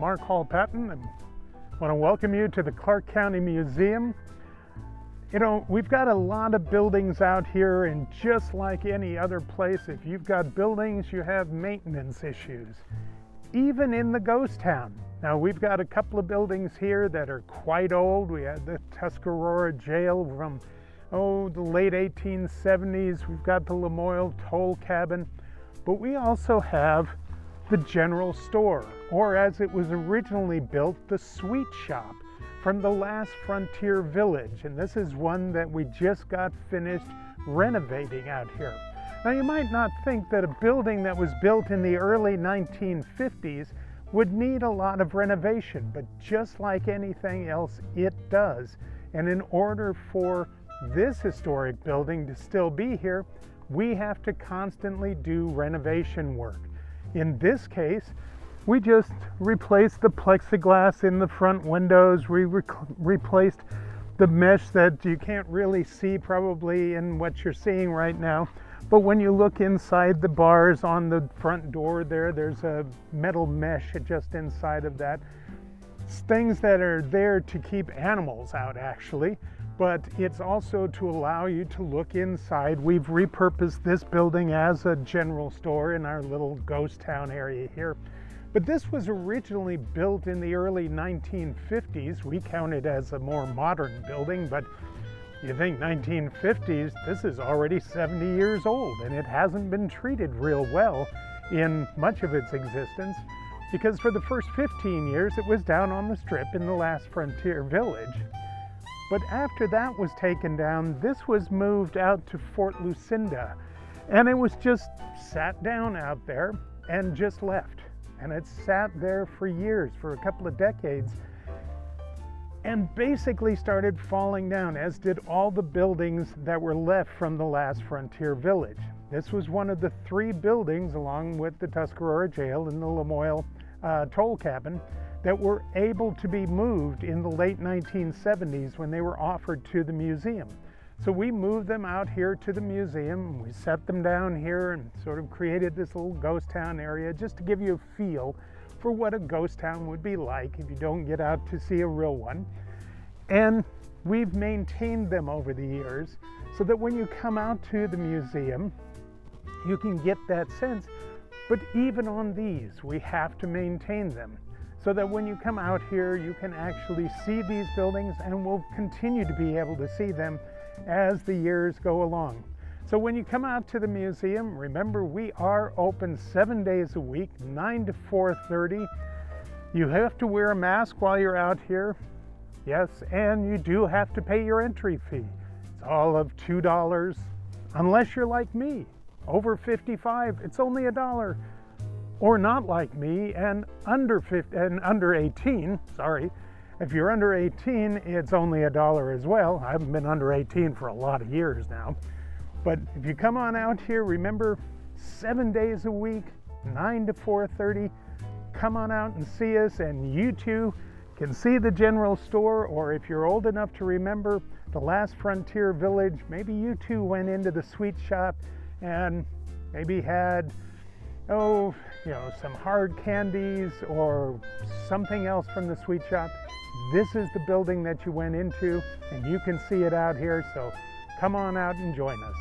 Mark Hall Patton, and want to welcome you to the Clark County Museum. You know, we've got a lot of buildings out here, and just like any other place, if you've got buildings, you have maintenance issues, even in the ghost town. Now, we've got a couple of buildings here that are quite old. We had the Tuscarora Jail from, the late 1870s. We've got the Lamoille Toll Cabin, but we also have the general store, or as it was originally built, the sweet shop from the last frontier village. And this is one that we just got finished renovating out here. Now, you might not think that a building that was built in the early 1950s would need a lot of renovation, but just like anything else, it does. And in order for this historic building to still be here, we have to constantly do renovation work. In this case, we just replaced the plexiglass in the front windows. We replaced the mesh that you can't really see probably in what you're seeing right now. But when you look inside the bars on the front door there's a metal mesh just inside of that. It's things that are there to keep animals out, actually, but it's also to allow you to look inside. We've repurposed this building as a general store in our little ghost town area here. But this was originally built in the early 1950s. We count it as a more modern building, but you think 1950s, this is already 70 years old, and it hasn't been treated real well in much of its existence, because for the first 15 years it was down on the strip in the last frontier village. But after that was taken down, this was moved out to Fort Lucinda, and it was just sat down out there and just left. And it sat there for years, for a couple of decades, and basically started falling down, as did all the buildings that were left from the last frontier village. This was one of the 3 buildings, along with the Tuscarora Jail and the Lamoille Toll Cabin, that were able to be moved in the late 1970s when they were offered to the museum. So we moved them out here to the museum. We set them down here and sort of created this little ghost town area just to give you a feel for what a ghost town would be like if you don't get out to see a real one. And we've maintained them over the years so that when you come out to the museum, you can get that sense. But even on these, we have to maintain them so that when you come out here, you can actually see these buildings, and will continue to be able to see them as the years go along. So when you come out to the museum, remember, we are open 7 days a week, 9 to 4:30. You have to wear a mask while you're out here. Yes, and you do have to pay your entry fee. It's all of $2, unless you're like me, over 55, it's only $1. Or not like me and under 18, sorry. If you're under 18, it's only $1 as well. I haven't been under 18 for a lot of years now. But if you come on out here, remember, 7 days a week, 9 to 4:30, come on out and see us, and you too can see the general store, or if you're old enough to remember the last frontier village, maybe you too went into the sweet shop and maybe had, some hard candies or something else from the sweet shop. This is the building that you went into, and you can see it out here, so come on out and join us.